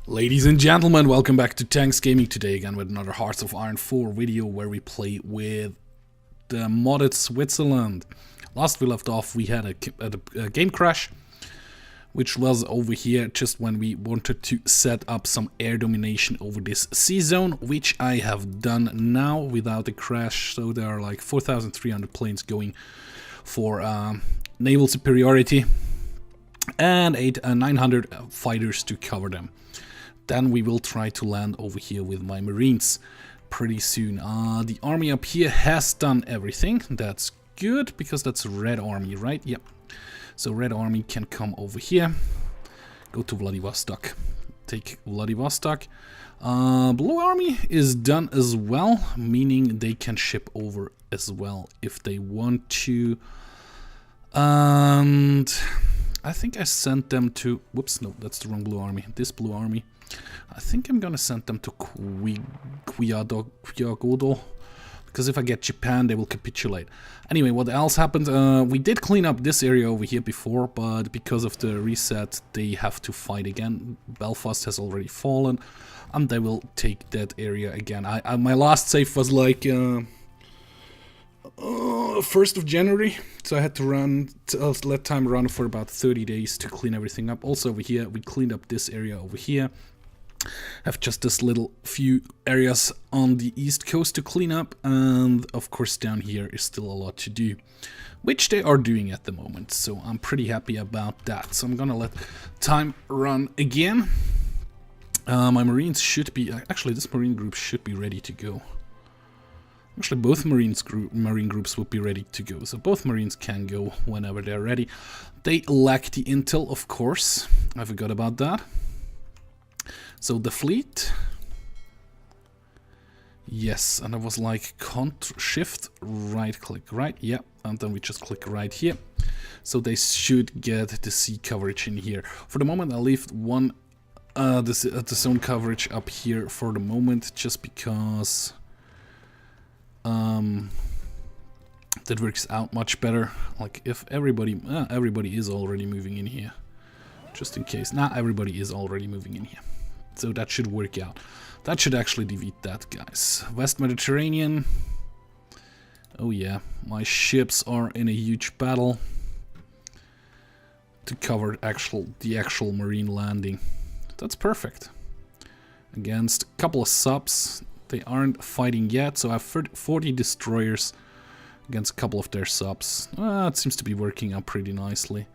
Ladies and gentlemen, welcome back to Tanks Gaming today again with another Hearts of Iron 4 video where we play with the modded Switzerland. Last we left off we had a game crash, which was over here just when we wanted to set up some air domination over this sea zone, which I have done now without a crash. So there are like 4,300 planes going for naval superiority and 900 fighters to cover them. Then we will try to land over here with my Marines pretty soon. The army up here has done everything. That's good, because that's Red Army, right? Yep. So Red Army can come over here. Go to Vladivostok. Take Vladivostok. Blue Army is done as well, meaning they can ship over as well if they want to. And I think I sent them to... Whoops, no, that's the wrong Blue Army. This Blue Army. I think I'm gonna send them to Kyogodo, because if I get Japan, they will capitulate. Anyway, what else happened? We did clean up this area over here before, but because of the reset, they have to fight again. Belfast has already fallen, and they will take that area again. My last save was like 1st of January, so I had to let time run for about 30 days to clean everything up. Also over here, we cleaned up this area over here. Have just this little few areas on the east coast to clean up, and of course down here is still a lot to do, which they are doing at the moment, so I'm pretty happy about that. So I'm gonna let time run again. My Marines should be, actually this Marine group should be ready to go. Actually both Marine groups would be ready to go, so both Marines can go whenever they're ready. They lack the intel, of course, I forgot about that. So the fleet, yes, and I was like shift right click, right, yeah, and then we just click right here. So they should get the sea coverage in here. For the moment I'll leave one the zone coverage up here for the moment, just because that works out much better. Like if everybody is already moving in here, just in case. Nah, everybody is already moving in here. So that should work out. That should actually defeat that, guys. West Mediterranean. Oh yeah, my ships are in a huge battle to cover the actual marine landing. That's perfect. Against a couple of subs. They aren't fighting yet, so I have 40 destroyers against a couple of their subs. It seems to be working out pretty nicely.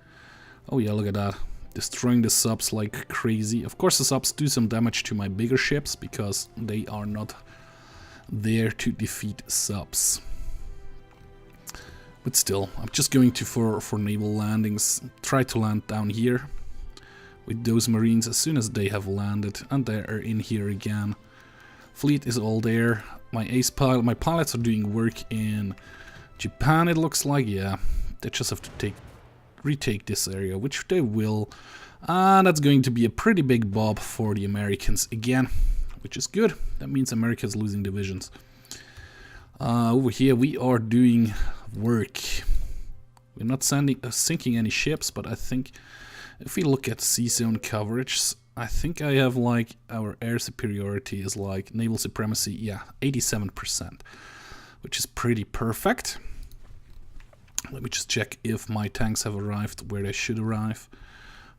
Oh yeah, look at that. Destroying the subs like crazy. Of course the subs do some damage to my bigger ships, because they are not there to defeat subs. But still, I'm just going to for naval landings. Try to land down here with those Marines as soon as they have landed, and they are in here again. Fleet is all there. My pilots are doing work in Japan, it looks like. Yeah, they just have to retake this area, which they will, and that's going to be a pretty big bob for the Americans again, which is good. That means America is losing divisions. Over here we are doing work. We're not sinking any ships, but I think if we look at sea zone coverage, I think I have like our air superiority is like naval supremacy, yeah, 87%, which is pretty perfect. Let me just check if my tanks have arrived where they should arrive.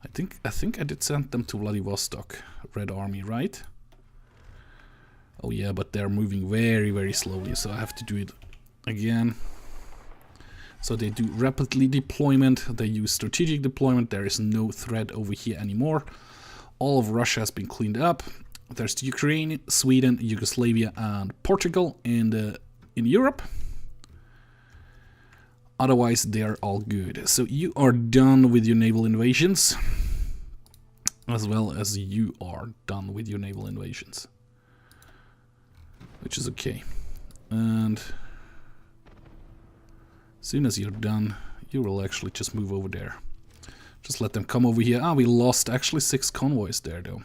I think I did send them to Vladivostok, Red Army, right? Oh yeah, but they're moving very, very slowly, so I have to do it again. So they do rapidly deployment, they use strategic deployment, there is no threat over here anymore. All of Russia has been cleaned up. There's Ukraine, Sweden, Yugoslavia and Portugal in Europe. Otherwise, they are all good. So you are done with your naval invasions, as well as you are done with your naval invasions, which is okay. And as soon as you're done, you will actually just move over there. Just let them come over here. Ah, we lost actually 6 convoys there, though.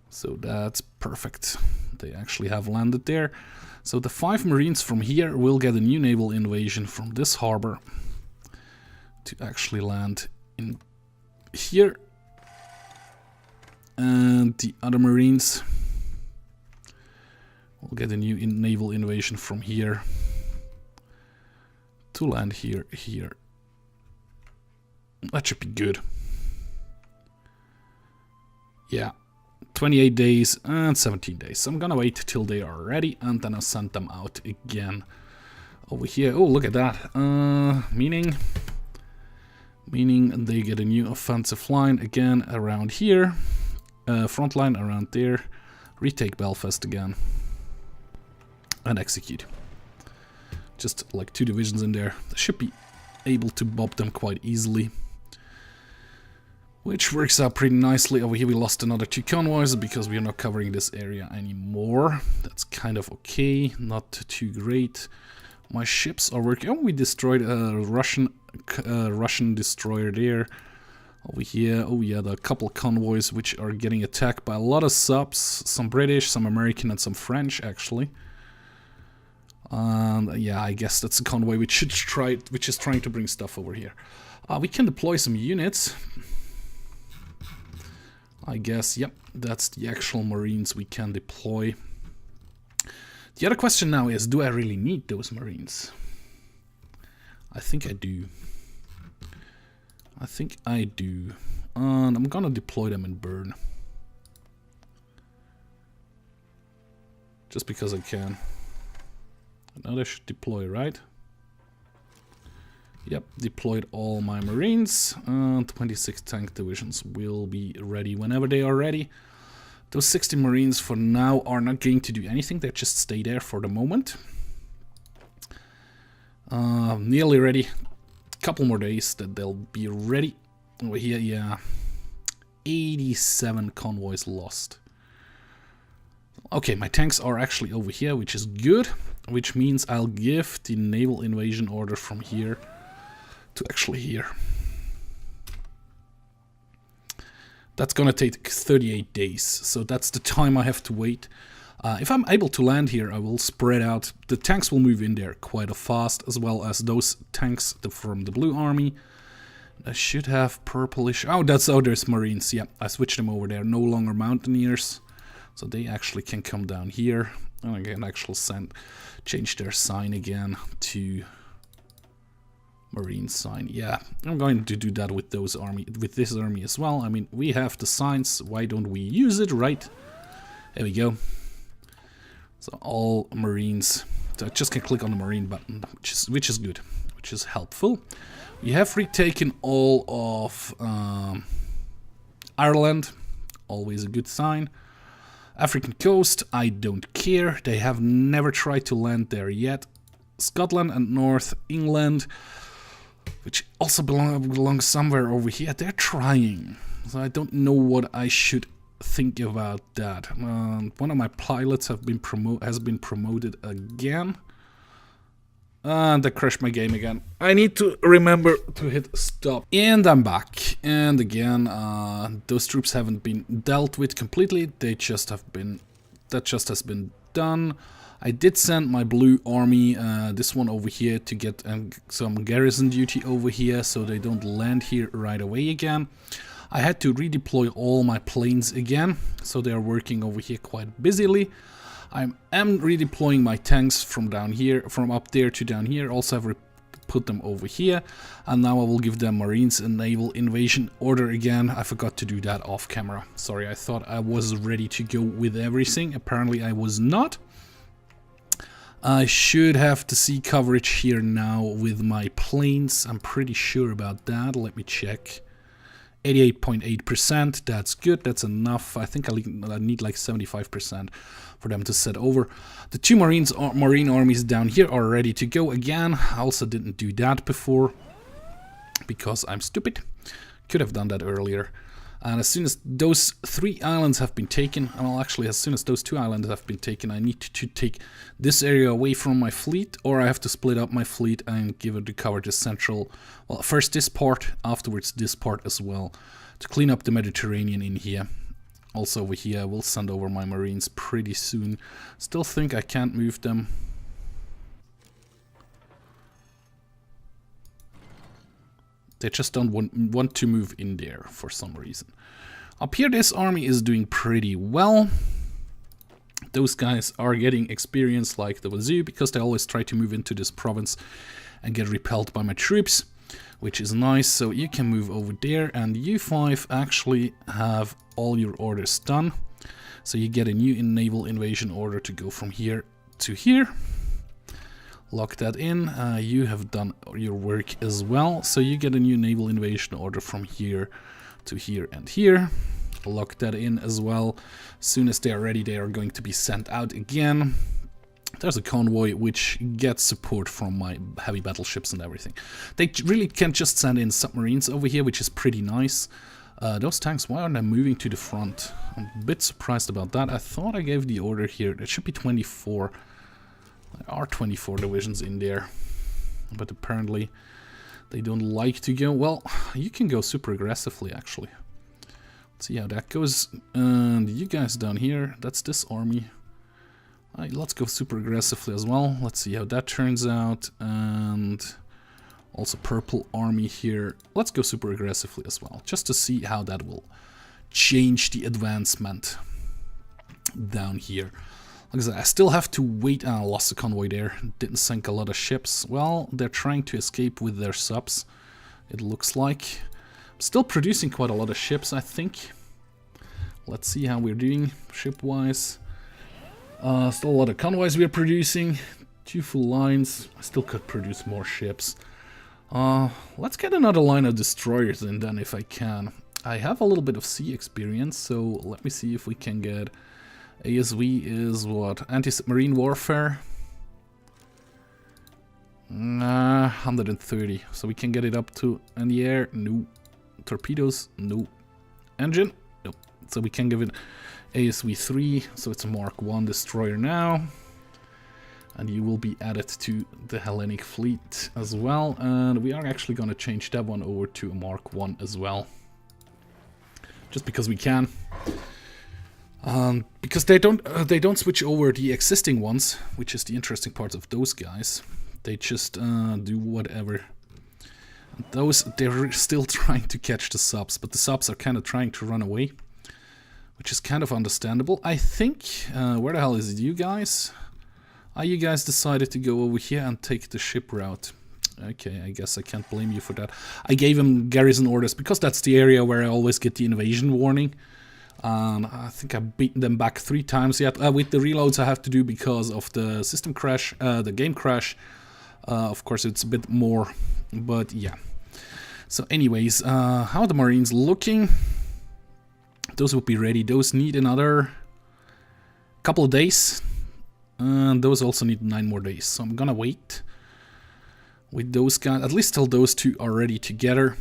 So that's perfect. They actually have landed there. So the 5 Marines from here will get a new naval invasion from this harbor to actually land in here And the other Marines will get a new naval invasion from here to land here. That should be good. Yeah, 28 days and 17 days. So I'm gonna wait till they are ready and then I'll send them out again over here. Oh, look at that. Meaning they get a new offensive line again around here. Front line around there. Retake Belfast again. And execute. Just like 2 divisions in there. They should be able to bob them quite easily. Which works out pretty nicely. Over here we lost another 2 convoys because we are not covering this area anymore. That's kind of okay, not too great. My ships are working. Oh, we destroyed a Russian destroyer there. Over here, oh yeah, the couple convoys which are getting attacked by a lot of subs. Some British, some American and some French actually. And yeah, I guess that's a convoy which is trying to bring stuff over here. We can deploy some units. I guess, yep, that's the actual Marines we can deploy. The other question now is, do I really need those Marines? I think I do. And I'm gonna deploy them in Bern. Just because I can. Now they should deploy, right? Yep, deployed all my Marines. 26 tank divisions will be ready whenever they are ready. Those 60 Marines for now are not going to do anything. They just stay there for the moment. Nearly ready. Couple more days that they'll be ready. Over here, yeah. 87 convoys lost. Okay, my tanks are actually over here, which is good. Which means I'll give the naval invasion order from here to actually here. That's gonna take 38 days, so that's the time I have to wait. If I'm able to land here, I will spread out. The tanks will move in there quite fast, as well as those tanks from the blue army. I should have purplish. Oh, there's Marines. Yeah, I switched them over there. No longer mountaineers, so they actually can come down here. And I can actually change their sign again to Marine sign. Yeah, I'm going to do that with this army as well. I mean, we have the signs. Why don't we use it, right? There we go. So all Marines. So I just can click on the Marine button, which is good, which is helpful. We have retaken all of Ireland. Always a good sign. African coast, I don't care. They have never tried to land there yet. Scotland and North England, which also belongs somewhere over here. They're trying. So I don't know what I should think about that. One of my pilots has been promoted again. And I crashed my game again. I need to remember to hit stop. And I'm back. And again, those troops haven't been dealt with completely. That just has been done. I did send my blue army, this one over here, to get some garrison duty over here, so they don't land here right away again. I had to redeploy all my planes again, so they are working over here quite busily. I am redeploying my tanks from down here, from up there to down here. Also have put them over here, and now I will give them Marines a naval invasion order again. I forgot to do that off camera. Sorry, I thought I was ready to go with everything. Apparently I was not. I should have the sea coverage here now with my planes. I'm pretty sure about that. Let me check. 88.8%, that's good, that's enough. I think I need like 75% for them to set over. The 2 Marine armies down here are ready to go again. I also didn't do that before because I'm stupid. Could have done that earlier. And as soon as those 3 islands have been taken, well, actually, as soon as those 2 islands have been taken, I need to take this area away from my fleet, or I have to split up my fleet and give it to cover the central, well, first this part, afterwards this part as well, to clean up the Mediterranean in here. Also over here, I will send over my Marines pretty soon. Still think I can't move them. They just don't want to move in there for some reason. Up here, this army is doing pretty well. Those guys are getting experience like the wazoo, because they always try to move into this province and get repelled by my troops, which is nice. So you can move over there, and you 5 actually have all your orders done. So you get a new naval invasion order to go from here to here. Lock that in. You have done your work as well. So you get a new naval invasion order from here to here and here. Lock that in as well. As soon as they are ready, they are going to be sent out again. There's a convoy which gets support from my heavy battleships and everything. They really can just send in submarines over here, which is pretty nice. Those tanks, why aren't they moving to the front? I'm a bit surprised about that. I thought I gave the order here. There should be 24. There are 24 divisions in there. But apparently they don't like to go. Well, you can go super aggressively, actually. Let's see how that goes. And you guys down here, that's this army. Let's go super aggressively as well. Let's see how that turns out. And also purple army here. Let's go super aggressively as well, just to see how that will change the advancement down here. Like I said, I still have to wait. I lost a convoy there. Didn't sink a lot of ships. Well, they're trying to escape with their subs, it looks like. Still producing quite a lot of ships, I think. Let's see how we're doing ship-wise. Still a lot of convoys we're producing. 2 full lines. I still could produce more ships. Let's get another line of destroyers in then, if I can. I have a little bit of sea experience, so let me see if we can get... ASV is what? Anti-submarine warfare? 130. So we can get it up to... in the air? No. Torpedoes? No. Engine? Nope. So we can give it ASV 3, so it's a Mark 1 destroyer now. And you will be added to the Hellenic fleet as well. And we are actually going to change that one over to a Mark 1 as well. Just because we can. Because they don't switch over the existing ones, which is the interesting part of those guys. They just do whatever. Those, they're still trying to catch the subs, but the subs are kind of trying to run away, which is kind of understandable. I think, where the hell is it, you guys? You guys decided to go over here and take the ship route. Okay, I guess I can't blame you for that. I gave them garrison orders, because that's the area where I always get the invasion warning. I think I've beaten them back 3 times yet. With the reloads I have to do because of the system crash, the game crash. Of course, it's a bit more, but yeah. So anyways, how are the Marines looking? Those will be ready. Those need another couple of days. And those also need 9 more days. So I'm gonna wait with those guys, at least till those 2 are ready together.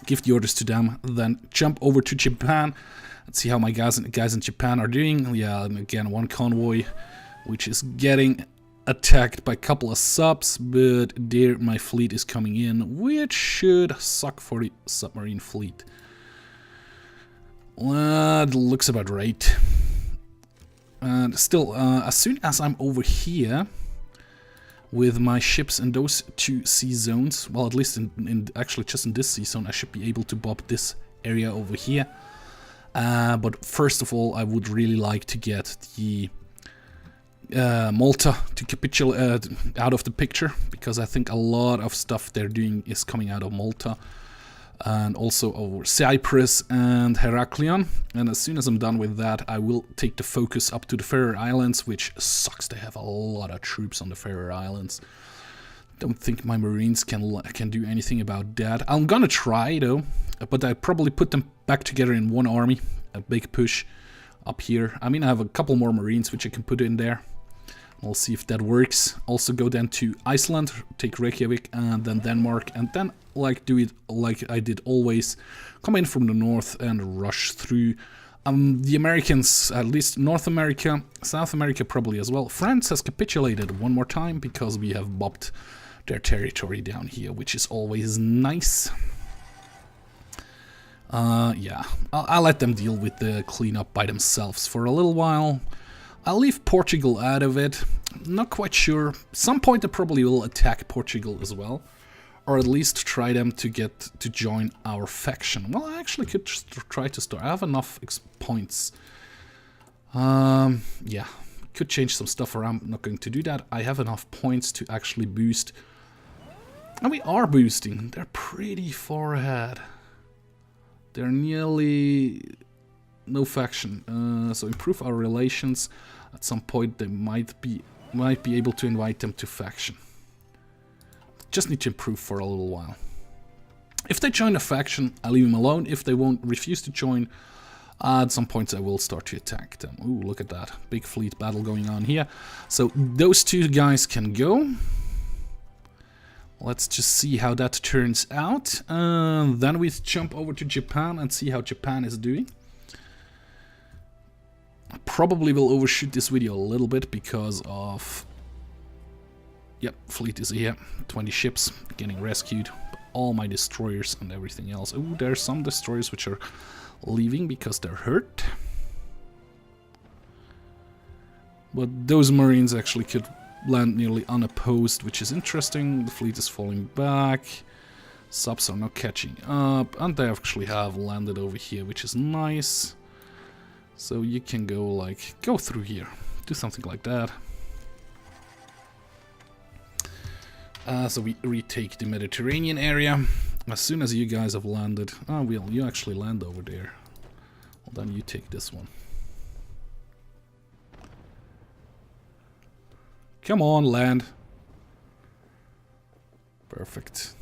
Give the orders to them, then jump over to Japan and see how my guys in Japan are doing. Yeah, and again, 1 convoy, which is getting attacked by a couple of subs, but there my fleet is coming in, which should suck for the submarine fleet. Well, it looks about right. And still, as soon as I'm over here with my ships in those 2 sea zones, well, at least actually just in this sea zone, I should be able to bob this area over here. But first of all, I would really like to get the Malta to capitulate out of the picture, because I think a lot of stuff they're doing is coming out of Malta. And also over Cyprus and Heraklion. And as soon as I'm done with that, I will take the focus up to the Faroe Islands, which sucks. They have a lot of troops on the Faroe Islands. Don't think my Marines can do anything about that. I'm gonna try though, but I probably put them back together in 1 army, a big push up here. I mean, I have a couple more Marines which I can put in there. We'll see if that works. Also go then to Iceland, take Reykjavik, and then Denmark, and then do it like I did always. Come in from the north and rush through. The Americans, at least North America, South America probably as well. France has capitulated 1 more time because we have bopped their territory down here, which is always nice. Yeah, I'll let them deal with the cleanup by themselves for a little while. I'll leave Portugal out of it. Not quite sure. Some point I probably will attack Portugal as well. or at least try them to get to join our faction. Well, I actually could just try to start. I have enough points. Yeah, could change some stuff around. I'm not going to do that. I have enough points to actually boost. And we are boosting. They're pretty far ahead. They're nearly no faction. So improve our relations. At some point they might be able to invite them to faction. Just need to improve for a little while. If they join a faction, I'll leave them alone. If they won't refuse to join, at some points I will start to attack them. Ooh, look at that. Big fleet battle going on here. So those two guys can go. Let's just see how that turns out. Then we jump over to Japan and see how Japan is doing. I probably will overshoot this video a little bit because of... Yep, fleet is here. 20 ships getting rescued. All my destroyers and everything else. Ooh, there are some destroyers which are leaving because they're hurt. But those marines actually could land nearly unopposed, which is interesting. The fleet is falling back. Subs are not catching up. And they actually have landed over here, which is nice. So you can go through here. Do something like that. So we retake the Mediterranean area. As soon as you guys have landed... Oh, well, you actually land over there. Well, then you take this one. Come on, land. Perfect.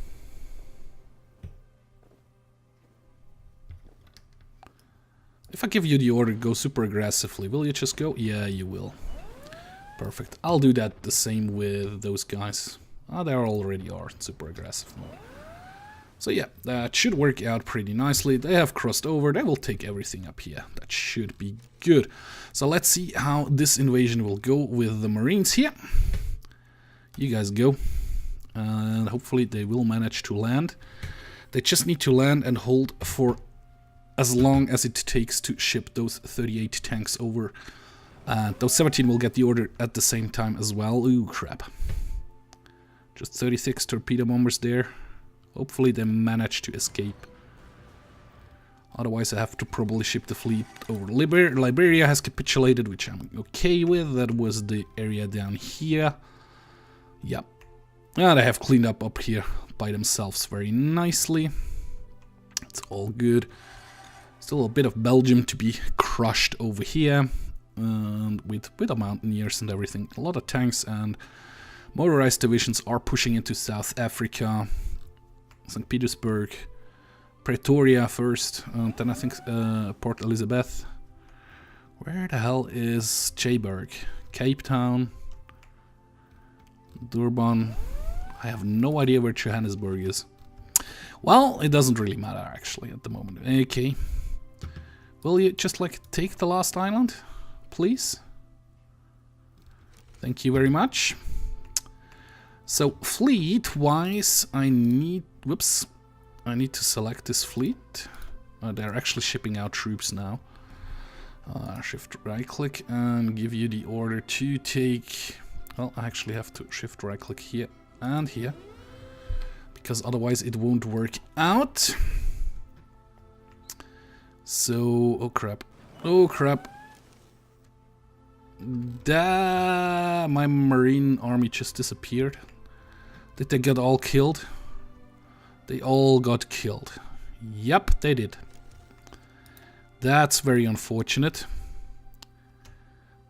If I give you the order, go super aggressively, will you just go? Yeah, you will. Perfect. I'll do that the same with those guys. Ah, they already are super aggressive mode. So yeah, that should work out pretty nicely. They have crossed over. They will take everything up here. That should be good. So let's see how this invasion will go with the Marines here. You guys go. And hopefully they will manage to land. They just need to land and hold for as long as it takes to ship those 38 tanks over. Those 17 will get the order at the same time as well. Ooh, crap. Just 36 torpedo bombers there. Hopefully they manage to escape. Otherwise I have to probably ship the fleet over. Liberia has capitulated, which I'm okay with. That was the area down here. Yep. And they have cleaned up here by themselves very nicely. It's all good. Still a bit of Belgium to be crushed over here. And with the mountaineers and everything. A lot of tanks and motorized divisions are pushing into South Africa. St. Petersburg, Pretoria first, then I think Port Elizabeth. Where the hell is Joburg? Cape Town, Durban. I have no idea where Johannesburg is. Well, it doesn't really matter actually at the moment. Okay. Will you just take the last island, please? Thank you very much. So fleet-wise, I need to select this fleet. They're actually shipping out troops now. Shift right-click and give you the order to take... Well, I actually have to shift right-click here and here. Because otherwise it won't work out. So... Oh crap. Oh crap. My marine army just disappeared. Did they get all killed? They all got killed. Yep, they did. That's very unfortunate.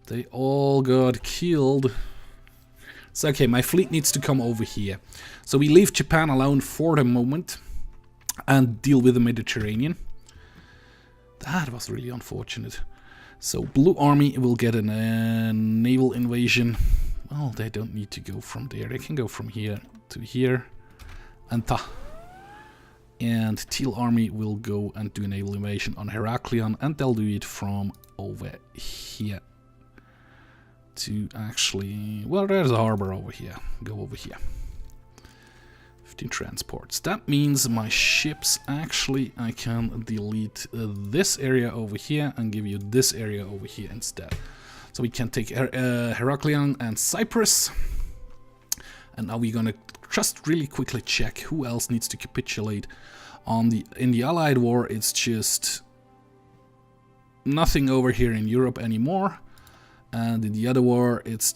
They all got killed. So okay, my fleet needs to come over here. So we leave Japan alone for the moment and deal with the Mediterranean. That was really unfortunate. So Blue Army will get a naval invasion. Well, they don't need to go from there. They can go from here to here. And Teal Army will go and do a naval invasion on Heraklion. And they'll do it from over here. To actually... Well, there's a harbor over here. Go over here. 15 transports. That means my ships, actually, I can delete this area over here and give you this area over here instead. So we can take Heraklion and Cyprus. And now we're gonna just really quickly check who else needs to capitulate. In the Allied War, it's just nothing over here in Europe anymore. And in the other war, it's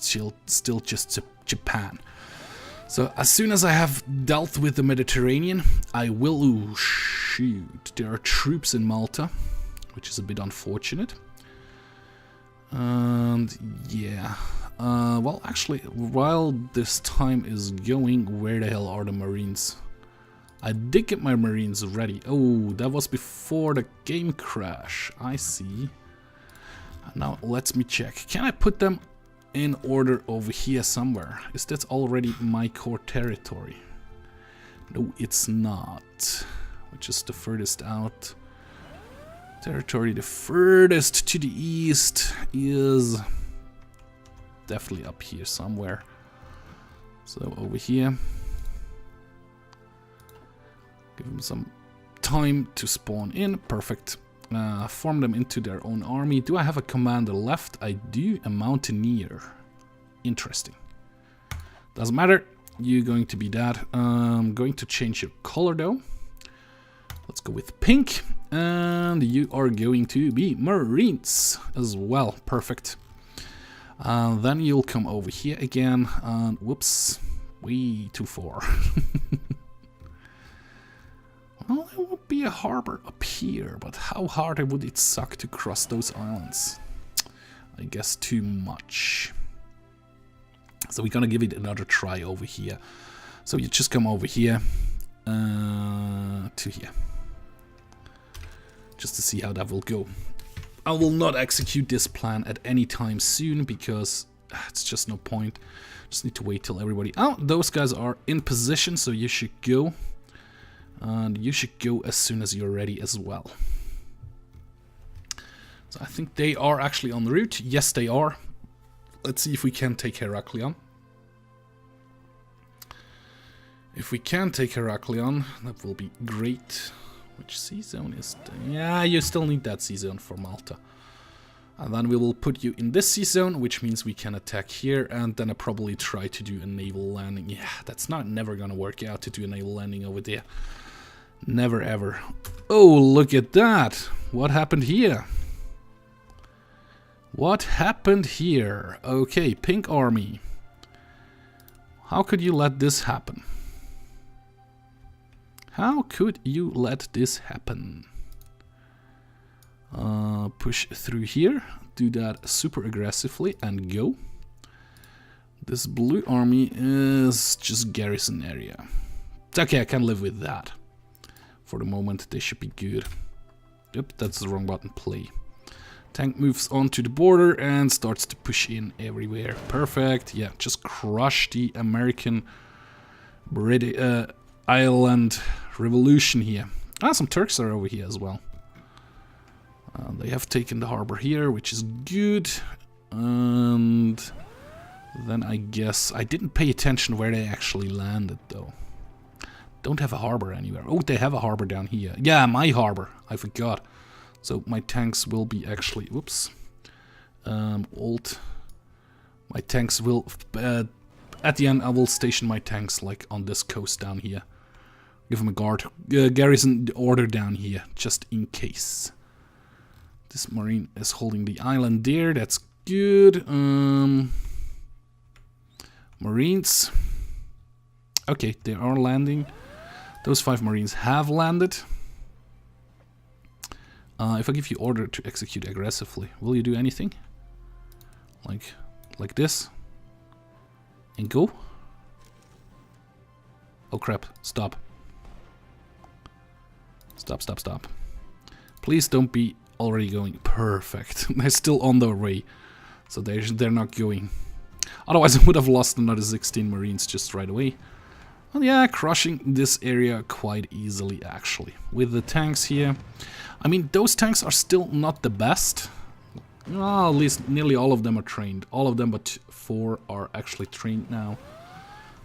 still just Japan. So as soon as I have dealt with the Mediterranean, I will... Ooh, shoot, there are troops in Malta, which is a bit unfortunate. And yeah, well, actually, while this time is going, where the hell are the Marines? I did get my Marines ready. Oh, that was before the game crash. I see. Now, let me check. Can I put them in order over here somewhere? Is that already my core territory? No, it's not. Which is the furthest out territory. The furthest to the east is definitely up here somewhere. So over here. Give them some time to spawn in. Perfect. Form them into their own army. Do I have a commander left? I do. A mountaineer. Interesting. Doesn't matter. You're going to be that. I'm going to change your color though. Let's go with pink. And you are going to be Marines as well. Perfect. Then you'll come over here again. And whoops. Way too far. Well, there would be a harbor up here, but how hard would it suck to cross those islands? I guess too much. So we're gonna give it another try over here. So you just come over here to here. Just to see how that will go. I will not execute this plan at any time soon because it's just no point. Just need to wait till everybody... Oh, those guys are in position, so you should go. And you should go as soon as you're ready as well. So I think they are actually en route. Yes, they are. Let's see if we can take Heraklion. If we can take Heraklion, that will be great. Which sea zone is that? Yeah, you still need that sea zone for Malta. And then we will put you in this sea zone, which means we can attack here. And then I probably try to do a naval landing. Yeah, that's never gonna work out to do a naval landing over there. Never ever. Oh, look at that. What happened here? What happened here? Okay, pink army. How could you let this happen? How could you let this happen? Push through here. Do that super aggressively and go. This blue army is just garrison area. It's okay, I can live with that. For the moment, they should be good. Yep, that's the wrong button. Play. Tank moves on to the border and starts to push in everywhere. Perfect. Yeah, just crush the American island revolution here. Ah, some Turks are over here as well. They have taken the harbor here, which is good. And then I guess I didn't pay attention where they actually landed, though. Don't have a harbor anywhere. Oh, they have a harbor down here. Yeah, my harbor. I forgot. So my tanks will be actually... Whoops. Alt. My tanks will... at the end, I will station my tanks like on this coast down here. Give them a garrison order down here, just in case. This marine is holding the island there. That's good. Marines. Okay, they are landing. Those 5 Marines have landed. If I give you order to execute aggressively, will you do anything? Like this? And go? Oh crap, stop. Stop. Please don't be already going. Perfect. They're still on their way. So they're not going. Otherwise I would have lost another 16 Marines just right away. Well, yeah, crushing this area quite easily, actually. With the tanks here. I mean, those tanks are still not the best. Well, at least nearly all of them are trained. All of them but 4 are actually trained now.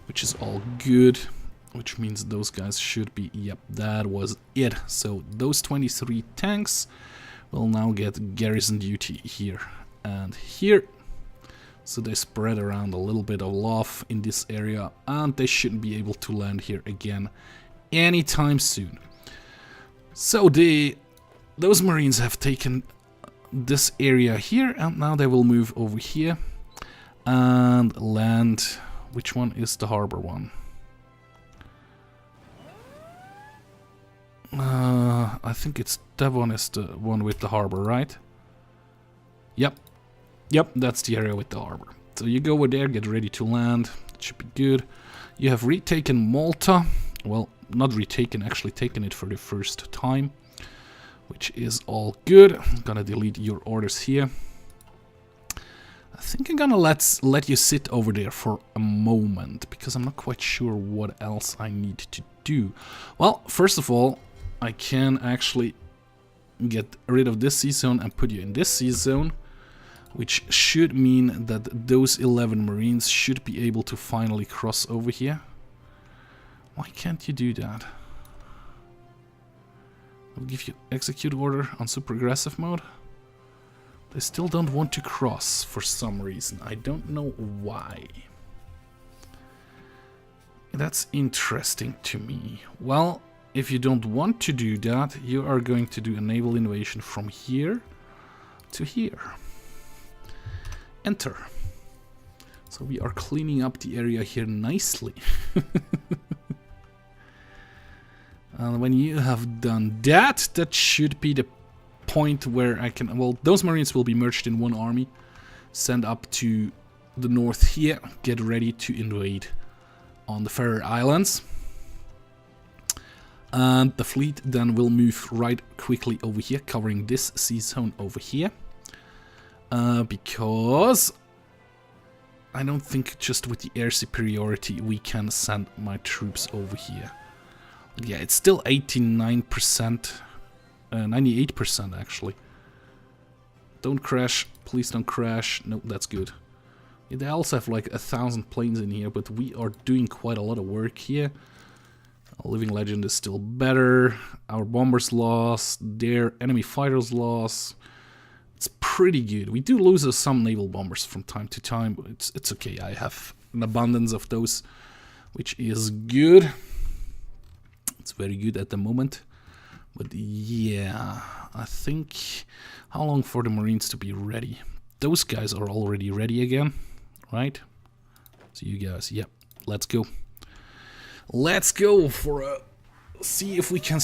Which is all good. Which means those guys should be... Yep, that was it. So those 23 tanks will now get garrison duty here and here. So they spread around a little bit of love in this area, and they shouldn't be able to land here again anytime soon. So those Marines have taken this area here, and now they will move over here and land. Which one is the harbor one? I think it's that one is the one with the harbor, right? Yep, that's the area with the harbor. So you go over there, get ready to land. It should be good. You have retaken Malta. Well, not retaken, actually taken it for the first time, which is all good. I'm gonna delete your orders here. I think I'm gonna let you sit over there for a moment, because I'm not quite sure what else I need to do. Well, first of all, I can actually get rid of this sea zone and put you in this sea zone, which should mean that those 11 Marines should be able to finally cross over here. Why can't you do that? I'll give you execute order on super aggressive mode. They still don't want to cross for some reason. I don't know why. That's interesting to me. Well, if you don't want to do that, you are going to do a naval invasion from here to here. Enter. So we are cleaning up the area here nicely. And when you have done that, that should be the point where I can... Well, those Marines will be merged in one army. Send up to the north here. Get ready to invade on the Faroe Islands. And the fleet then will move right quickly over here, covering this sea zone over here. Because I don't think just with the air superiority we can send my troops over here. But yeah, it's still 89%, 98% actually. Don't crash, please don't crash. No, that's good. Yeah, they also have like 1,000 planes in here, but we are doing quite a lot of work here. Our Living Legend is still better. Our bombers lost, their enemy fighters lost. It's pretty good. We do lose some naval bombers from time to time, but it's okay. I have an abundance of those, which is good. It's very good at the moment. But yeah, I think... How long for the Marines to be ready? Those guys are already ready again, right? So you guys, yep, let's go. Let's go for a... See if we can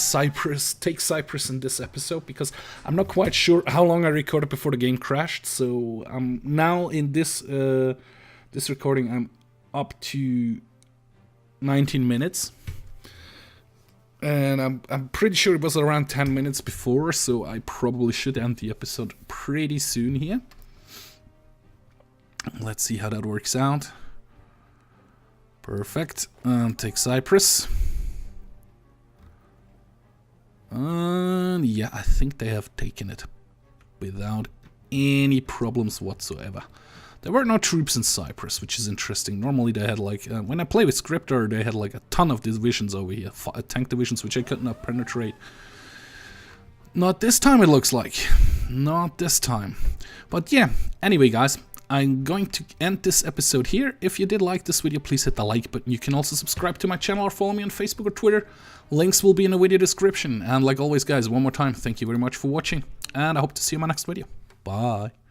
take Cyprus in this episode, because I'm not quite sure how long I recorded before the game crashed. So I'm now in this this recording, I'm up to 19 minutes. And I'm pretty sure it was around 10 minutes before, so I probably should end the episode pretty soon here. Let's see how that works out. Perfect. Take Cyprus. Yeah, I think they have taken it without any problems whatsoever. There were no troops in Cyprus, which is interesting. Normally they had like, when I play with Scripter, they had like a ton of divisions over here, tank divisions, which I could not penetrate. Not this time, it looks like. Not this time. But yeah, anyway guys, I'm going to end this episode here. If you did like this video, please hit the like button. You can also subscribe to my channel or follow me on Facebook or Twitter. Links will be in the video description. And like always guys, one more time, thank you very much for watching. And I hope to see you in my next video. Bye.